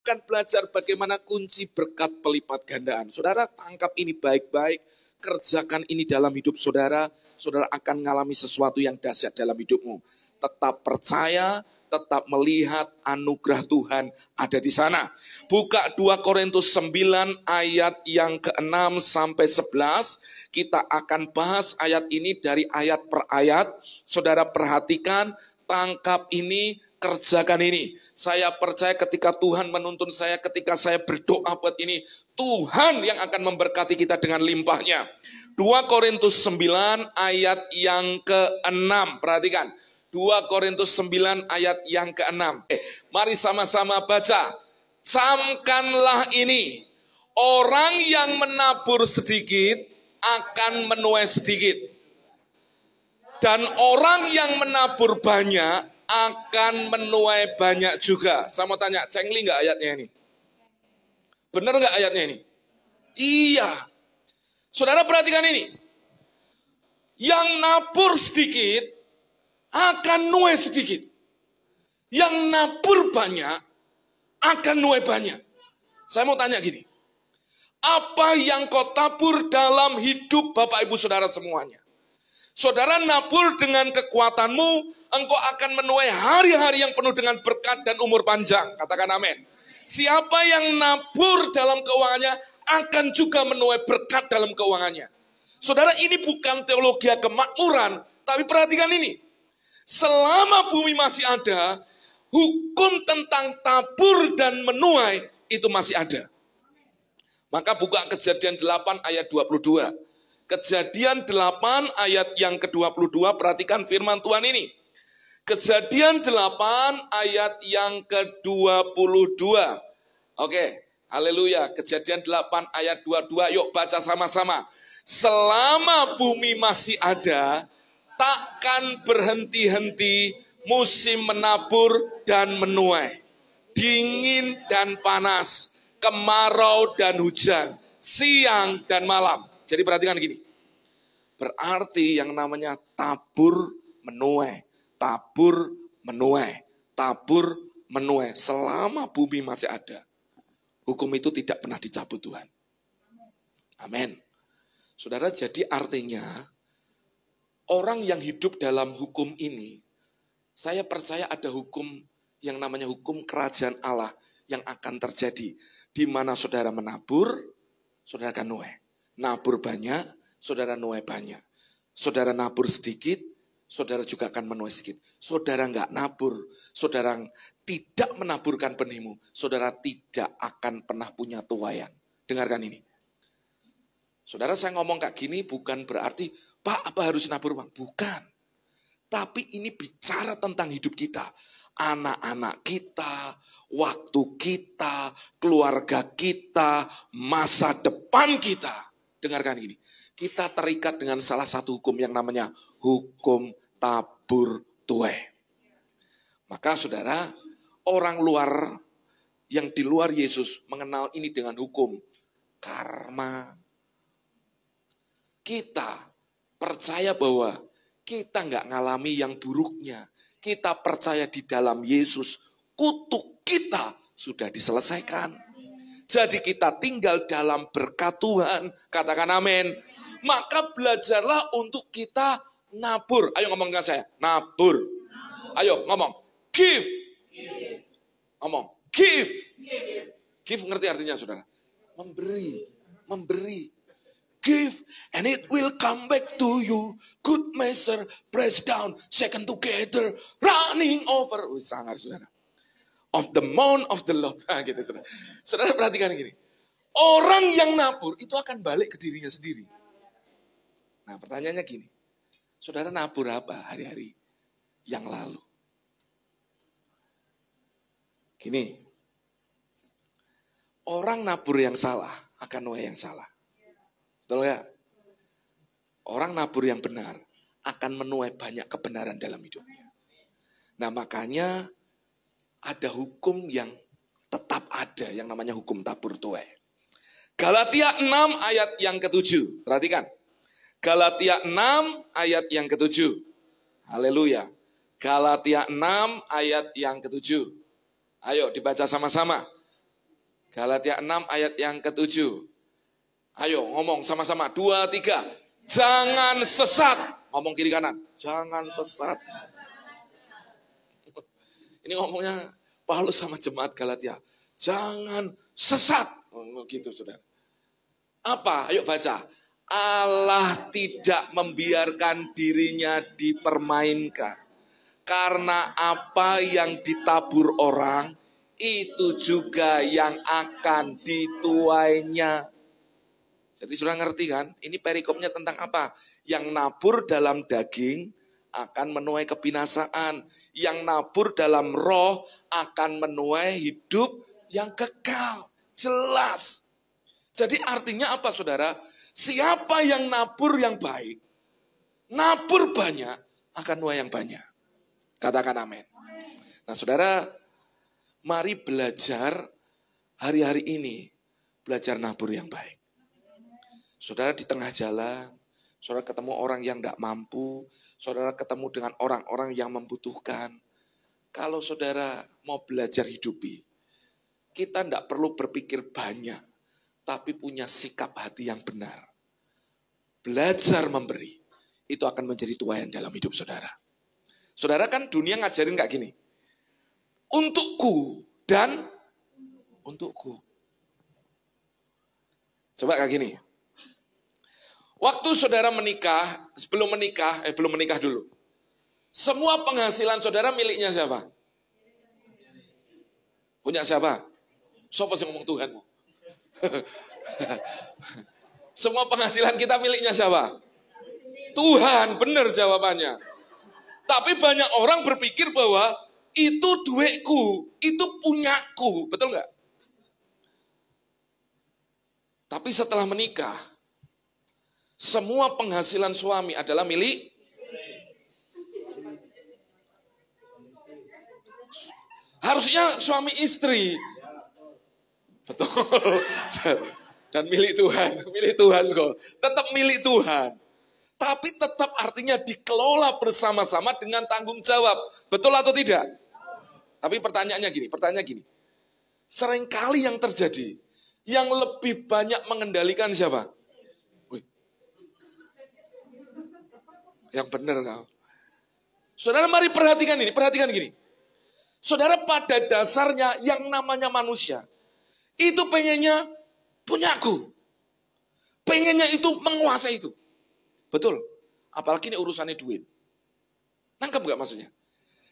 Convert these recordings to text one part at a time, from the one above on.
akan belajar bagaimana kunci berkat pelipat gandaan. Saudara, tangkap ini baik-baik, kerjakan ini dalam hidup saudara, saudara akan mengalami sesuatu yang dahsyat dalam hidupmu. Tetap percaya, tetap melihat anugerah Tuhan ada di sana. Buka 2 Korintus 9 ayat yang ke-6 sampai 11. Kita akan bahas ayat ini dari ayat per ayat. Saudara perhatikan, tangkap ini, kerjakan ini. Saya percaya ketika Tuhan menuntun saya, ketika saya berdoa buat ini, Tuhan yang akan memberkati kita dengan limpahnya. 2 Korintus 9 ayat yang ke-6. Perhatikan. 2 Korintus 9 ayat yang ke-6. Mari sama-sama baca. Camkanlah ini. Orang yang menabur sedikit akan menuai sedikit. Dan orang yang menabur banyak akan menuai banyak juga. Saya mau tanya, cengli nggak ayatnya ini? Benar nggak ayatnya ini? Iya. Saudara perhatikan ini. Yang nabur sedikit akan nuai sedikit. Yang nabur banyak akan nuai banyak. Saya mau tanya gini. Apa yang kau tabur dalam hidup Bapak Ibu Saudara semuanya? Saudara nabur dengan kekuatanmu, engkau akan menuai hari-hari yang penuh dengan berkat dan umur panjang. Katakan amin. Siapa yang nabur dalam keuangannya akan juga menuai berkat dalam keuangannya. Saudara, ini bukan teologi kemakmuran, tapi perhatikan ini. Selama bumi masih ada, hukum tentang tabur dan menuai itu masih ada. Maka buka Kejadian 8 ayat 22. Kejadian 8 ayat yang ke-22, perhatikan firman Tuhan ini. Kejadian 8 ayat yang ke-22. Oke, haleluya. Kejadian 8 ayat 22, yuk baca sama-sama. Selama bumi masih ada, takkan berhenti-henti musim menabur dan menuai. Dingin dan panas, kemarau dan hujan, siang dan malam. Jadi perhatikan gini. Berarti yang namanya tabur menuai, tabur menuai, tabur menuai. Selama bumi masih ada, hukum itu tidak pernah dicabut Tuhan. Amin. Saudara, jadi artinya orang yang hidup dalam hukum ini, saya percaya ada hukum yang namanya hukum kerajaan Allah yang akan terjadi. Di mana saudara menabur, saudara akan nuai. Nabur banyak, saudara nuai banyak. Saudara nabur sedikit, saudara juga akan menuai sedikit. Saudara nggak nabur, saudara tidak menaburkan benihmu, saudara tidak akan pernah punya tuaian. Dengarkan ini. Saudara, saya ngomong kayak gini bukan berarti, Pak, apa harus nabur uang? Bukan. Tapi ini bicara tentang hidup kita. Anak-anak kita, waktu kita, keluarga kita, masa depan kita. Dengarkan ini. Kita terikat dengan salah satu hukum yang namanya hukum tabur tuai. Maka saudara, orang luar yang di luar Yesus mengenal ini dengan hukum karma. Kita percaya bahwa kita nggak ngalami yang buruknya. Kita percaya di dalam Yesus, kutuk kita sudah diselesaikan. Jadi kita tinggal dalam berkat Tuhan. Katakan amin. Maka belajarlah untuk kita nabur. Ayo ngomong dengan saya. Nabur. Ayo ngomong. Give. Ngomong. Give. Give ngerti artinya saudara? Memberi. Memberi. Give and it will come back to you. Good measure, pressed down, shaken together, running over. Sangat saudara. Of the mount of the Lord. Nah, gitu, saudara. Saudara perhatikan gini. Orang yang nabur itu akan balik ke dirinya sendiri. Nah pertanyaannya gini. Saudara nabur apa hari-hari yang lalu? Gini. Orang nabur yang salah akan nuai yang salah. Betul ya? Orang nabur yang benar akan menuai banyak kebenaran dalam hidupnya. Nah makanya ada hukum yang tetap ada yang namanya hukum tabur tuai. Galatia 6 ayat yang ke-7. Perhatikan. Galatia 6 ayat yang ke-7. Haleluya. Galatia 6 ayat yang ke-7. Ayo dibaca sama-sama. Galatia 6 ayat yang ke-7. Ayo ngomong sama-sama. 2, 3. Jangan sesat. Ngomong kiri kanan. Jangan sesat. Ini ngomongnya Paulus sama jemaat Galatia. Jangan sesat. Gitu saudara. Apa? Ayo baca. Allah tidak membiarkan dirinya dipermainkan. Karena apa yang ditabur orang, itu juga yang akan dituainya. Jadi sudah ngerti kan? Ini perikopnya tentang apa? Yang nabur dalam daging akan menuai kebinasaan. Yang nabur dalam roh akan menuai hidup yang kekal. Jelas. Jadi artinya apa saudara? Siapa yang nabur yang baik, nabur banyak, akan nuai yang banyak. Katakan amin. Nah saudara, mari belajar hari-hari ini. Belajar nabur yang baik. Saudara di tengah jalan, saudara ketemu orang yang tidak mampu, saudara ketemu dengan orang-orang yang membutuhkan. Kalau saudara mau belajar hidupi, kita tidak perlu berpikir banyak, tapi punya sikap hati yang benar. Belajar memberi, itu akan menjadi tuaian dalam hidup saudara. Saudara kan dunia ngajarin kayak gini. Untukku dan untukku. Coba kayak gini. Waktu saudara menikah, belum menikah dulu. Semua penghasilan saudara miliknya siapa? Punya siapa? Siapa sih ngomong Tuhan? Semua penghasilan kita miliknya siapa? Tuhan, benar jawabannya. Tapi banyak orang berpikir bahwa itu duitku, itu punyaku. Betul nggak? Tapi setelah menikah, semua penghasilan suami adalah milik harusnya suami istri. Betul. Dan milik Tuhan kok. Tetap milik Tuhan. Tapi tetap artinya dikelola bersama-sama dengan tanggung jawab. Betul atau tidak? Tapi pertanyaannya gini. Seringkali yang terjadi, yang lebih banyak mengendalikan siapa? Wih. Yang benar kau. Saudara mari perhatikan gini. Saudara pada dasarnya yang namanya manusia, itu pengennya punyaku. Pengennya itu menguasai itu. Betul. Apalagi ini urusannya duit. Nangkep gak maksudnya?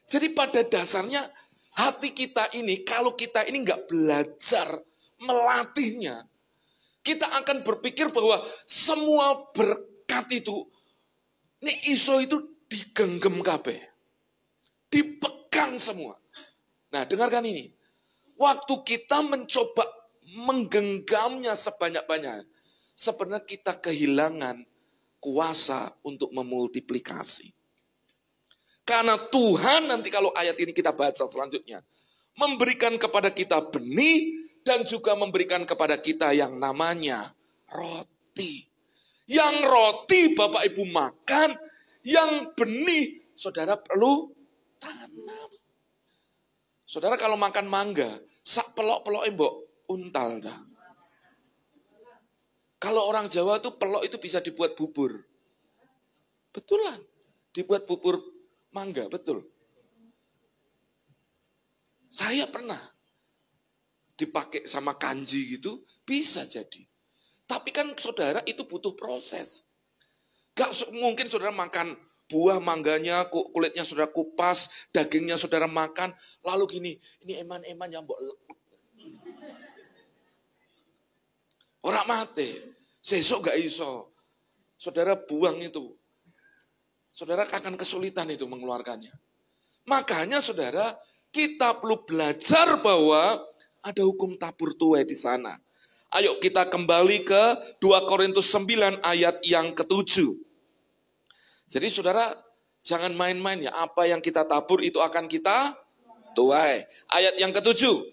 Jadi pada dasarnya hati kita ini, kalau kita ini gak belajar melatihnya, kita akan berpikir bahwa semua berkat itu, ini iso itu digenggam kabeh. Dipegang semua. Nah dengarkan ini. Waktu kita mencoba menggenggamnya sebanyak-banyak, sebenarnya kita kehilangan kuasa untuk memultiplikasi. Karena Tuhan nanti kalau ayat ini kita baca selanjutnya, memberikan kepada kita benih dan juga memberikan kepada kita yang namanya roti. Yang roti Bapak Ibu makan, yang benih saudara perlu tanam. Saudara kalau makan mangga, sak pelok-pelok mbok untal dah. Kalau orang Jawa tuh pelok itu bisa dibuat bubur. Betulan. Dibuat bubur mangga, betul. Saya pernah dipakai sama kanji gitu, bisa jadi. Tapi kan saudara itu butuh proses. Gak mungkin saudara makan buah mangganya, kulitnya saudara kupas, dagingnya saudara makan, lalu gini, ini eman-eman yang mbok orang mati, sesok gak iso. Saudara buang itu. Saudara akan kesulitan itu mengeluarkannya. Makanya saudara, kita perlu belajar bahwa ada hukum tabur tuai di sana. Ayo kita kembali ke 2 Korintus 9 ayat yang ke-7. Jadi saudara, jangan main-main ya. Apa yang kita tabur itu akan kita tuai. Ayat yang ke-7.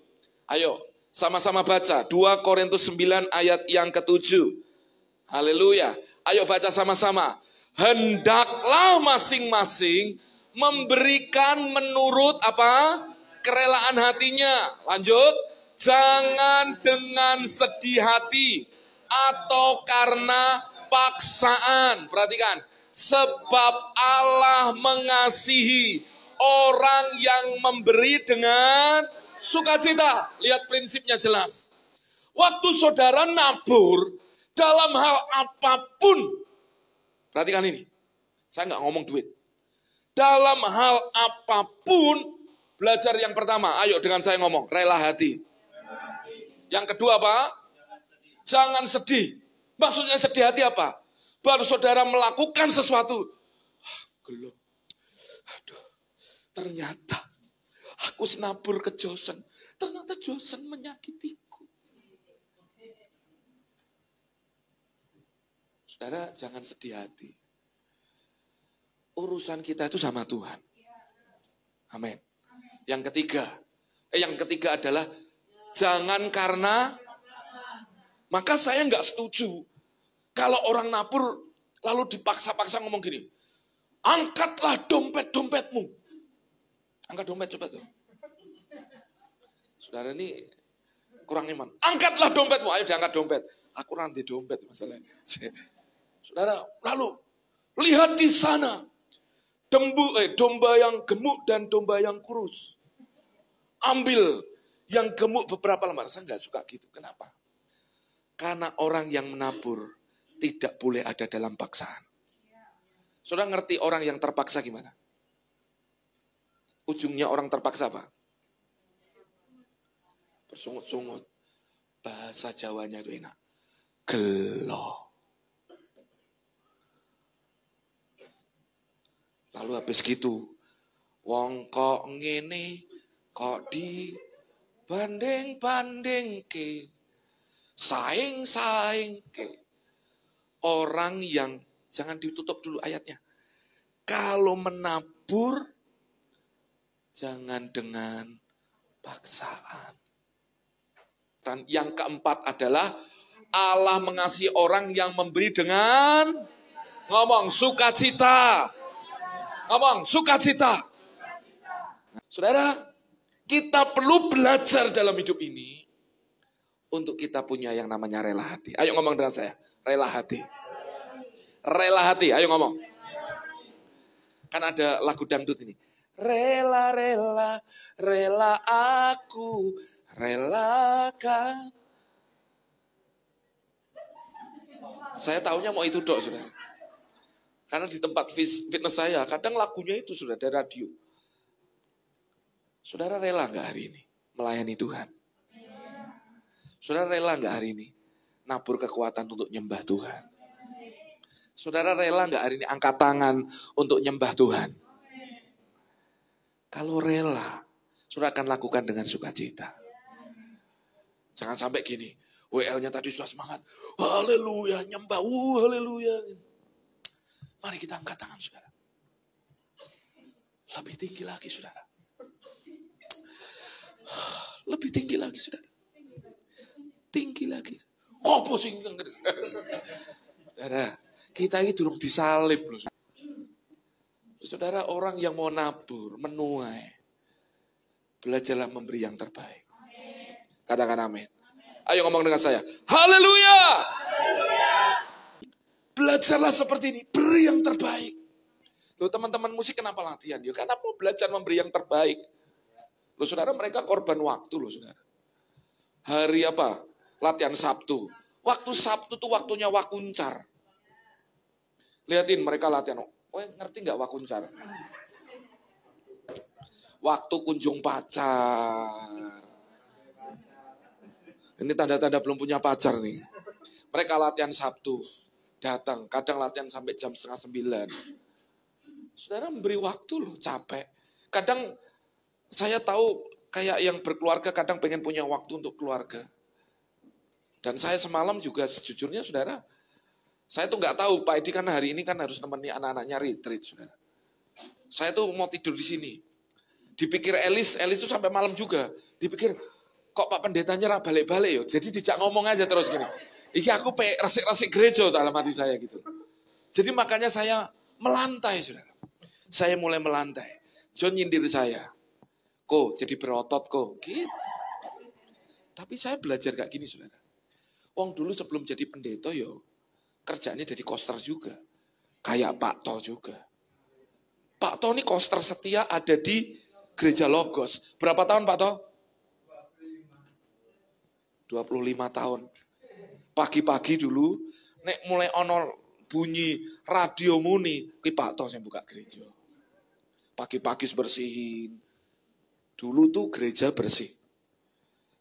Ayo. Sama-sama baca, 2 Korintus 9 ayat yang ke-7. Haleluya. Ayo baca sama-sama. Hendaklah masing-masing memberikan menurut apa? Kerelaan hatinya. Lanjut. Jangan dengan sedih hati atau karena paksaan. Perhatikan. Sebab Allah mengasihi orang yang memberi dengan sukacita. Lihat prinsipnya jelas. Waktu saudara nabur dalam hal apapun. Perhatikan ini. Saya nggak ngomong duit. Dalam hal apapun, belajar yang pertama. Ayo dengan saya ngomong, rela hati. Yang kedua apa? Jangan sedih. Maksudnya sedih hati apa? Baru saudara melakukan sesuatu. Gelap. Aduh, ternyata aku senabur ke Josen. Ternyata Josen menyakitiku. Saudara, jangan sedih hati. Urusan kita itu sama Tuhan. Amin. Yang ketiga adalah jangan karena, maka saya nggak setuju kalau orang nabur lalu dipaksa-paksa ngomong gini, angkatlah dompet-dompetmu. Angkat dompet coba tuh. Saudara ini kurang iman. Angkatlah dompetmu, ayo diangkat dompet. Aku rantai dompet masalahnya. Saudara, lalu lihat di sana. Domba yang gemuk dan domba yang kurus. Ambil yang gemuk beberapa lembar. Saya nggak suka gitu. Kenapa? Karena orang yang menabur tidak boleh ada dalam paksaan. Saudara ngerti orang yang terpaksa gimana? Ujungnya orang terpaksa apa? Bersungut-sungut. Bahasa Jawanya itu enak. Gelo. Lalu habis gitu, wong kok ngene, kok dibanding-banding ke, saing-saing ke. Orang yang, jangan ditutup dulu ayatnya. Kalau menabur, jangan dengan paksaan. Dan yang keempat adalah, Allah mengasihi orang yang memberi dengan, ngomong sukacita. Ngomong, sukacita. Saudara, kita perlu belajar dalam hidup ini untuk kita punya yang namanya rela hati. Ayo ngomong dengan saya, rela hati. Rela hati, ayo ngomong. Kan ada lagu dangdut ini. Rela, rela, rela aku, relakan. Saya taunya mau itu dok, saudara. Karena di tempat fitness saya, kadang lagunya itu sudah ada radio. Saudara rela nggak hari ini melayani Tuhan? Saudara rela nggak hari ini nabur kekuatan untuk nyembah Tuhan? Saudara rela nggak hari ini angkat tangan untuk nyembah Tuhan? Kalau rela, saudara akan lakukan dengan sukacita. Jangan sampai gini, WL-nya tadi sudah semangat, haleluya, nyembah, haleluya. Mari kita angkat tangan, saudara. Lebih tinggi lagi, saudara. Lebih tinggi lagi, saudara. Tinggi lagi. Oh, pusing. Saudara, kita ini durung disalib loh. Saudara, orang yang mau nabur, menuai, belajarlah memberi yang terbaik. Katakan amin. Ayo ngomong dengan saya. Haleluya. Belajarlah seperti ini, beri yang terbaik. Loh, teman-teman musik kenapa latihan? Ya karena mau belajar memberi yang terbaik. Loh saudara, mereka korban waktu loh saudara. Hari apa? Latihan Sabtu. Waktu Sabtu tuh waktunya wakuncar. Lihatin mereka latihan. Ngerti nggak wakuncar? Waktu kunjung pacar. Ini tanda-tanda belum punya pacar nih. Mereka latihan Sabtu. Datang, kadang latihan sampai jam 8:30. Saudara memberi waktu loh, capek. Kadang saya tahu kayak yang berkeluarga kadang pengen punya waktu untuk keluarga. Dan saya semalam juga sejujurnya saudara, saya tuh nggak tahu Pak Edi kan hari ini kan harus nemeni anak-anaknya retreat saudara. Saya tuh mau tidur di sini. Dipikir Elis tuh sampai malam juga. Dipikir kok Pak Pendetanya balik-balik yo. Jadi tidak ngomong aja terus gini. Iki aku resik-resik gereja dalam hati saya gitu. Jadi makanya saya melantai, saudara. Saya mulai melantai. John nyindir saya. Kok jadi berotot kok. Gitu. Tapi saya belajar kayak gini, saudara. Wong dulu sebelum jadi pendeta, yo kerjanya jadi koster juga. Kayak Pak To juga. Pak To ini koster setia ada di Gereja Logos. Berapa tahun Pak To? 25 tahun. Pagi-pagi dulu, nek mulai ono bunyi radio muni, ki Pak To yang buka gereja. Pagi-pagi bersihin. Dulu tuh gereja bersih.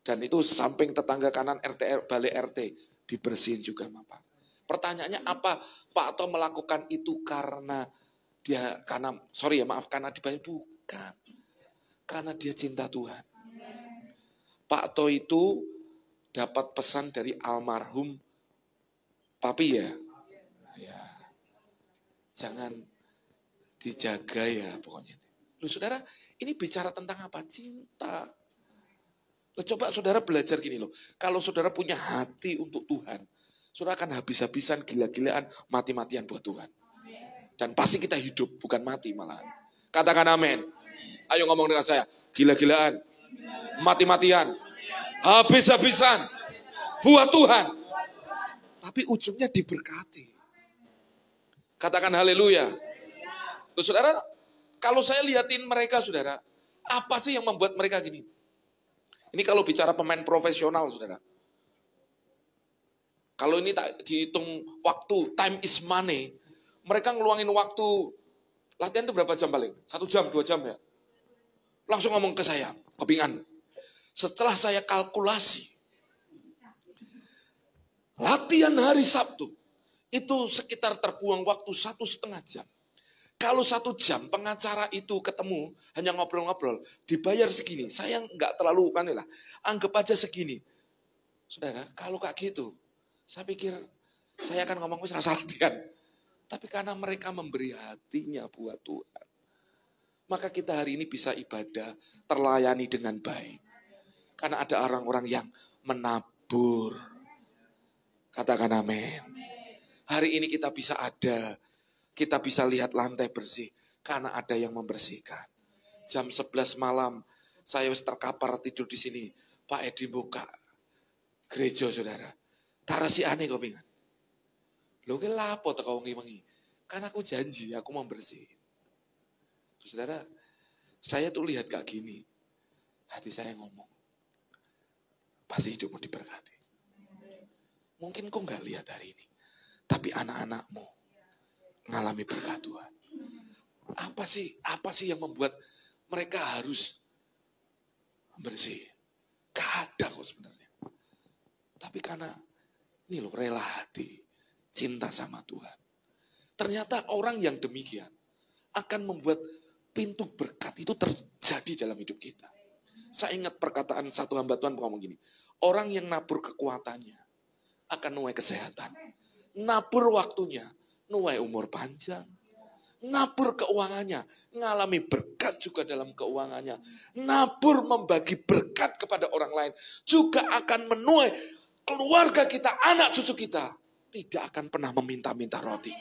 Dan itu samping tetangga kanan RT, balai RT, dibersihin juga Bapak. Pertanyaannya apa? Pak To melakukan itu karena karena dibayar? Bukan. Karena dia cinta Tuhan. Pak To itu dapat pesan dari almarhum Papi ya. Jangan dijaga ya pokoknya. Loh saudara, ini bicara tentang apa? Cinta. Loh, coba saudara belajar gini loh. Kalau saudara punya hati untuk Tuhan, saudara akan habis-habisan gila-gilaan, mati-matian buat Tuhan. Dan pasti kita hidup, bukan mati malahan. Katakan amin. Ayo ngomong dengan saya. Gila-gilaan, mati-matian, habis-habisan buat Tuhan. Tapi ujungnya diberkati. Katakan haleluya. Loh saudara, kalau saya lihatin mereka saudara, apa sih yang membuat mereka gini? Ini kalau bicara pemain profesional saudara. Kalau ini tak dihitung waktu, time is money. Mereka ngeluangin waktu, latihan itu berapa jam paling? 1 jam, 2 jam ya? Langsung ngomong ke saya, kepingan. Setelah saya kalkulasi, latihan hari Sabtu, itu sekitar terbuang waktu 1,5 jam. Kalau 1 jam pengacara itu ketemu, hanya ngobrol-ngobrol, dibayar segini. Saya nggak terlalu, anggap aja segini. Saudara, kalau kayak gitu, saya pikir saya akan ngomong rasa latihan. Tapi karena mereka memberi hatinya buat Tuhan, maka kita hari ini bisa ibadah, terlayani dengan baik. Karena ada orang-orang yang menabur. Katakan amin. Hari ini kita bisa ada, kita bisa lihat lantai bersih, karena ada yang membersihkan. Jam 11 malam, saya terkapar tidur di sini. Pak Edi buka gereja saudara. Tarasi aneh kau bingung. Lo ke lapo tak kau ngimangi? Karena aku janji, aku mau bersihin. Saudara, saya tuh lihat kayak gini. Hati saya ngomong, pasti hidupmu diberkati. Mungkin kau nggak lihat hari ini. Tapi anak-anakmu mengalami berkat Tuhan. Apa sih yang membuat mereka harus bersih? Gak ada kok sebenarnya. Tapi karena ini loh rela hati, cinta sama Tuhan. Ternyata orang yang demikian akan membuat pintu berkat itu terjadi dalam hidup kita. Saya ingat perkataan satu hamba Tuhan ngomong gini. Orang yang nabur kekuatannya akan nuai kesehatan. Nabur waktunya, nuai umur panjang. Nabur keuangannya, ngalami berkat juga dalam keuangannya. Nabur membagi berkat kepada orang lain, juga akan menuai keluarga kita, anak cucu kita. Tidak akan pernah meminta-minta roti.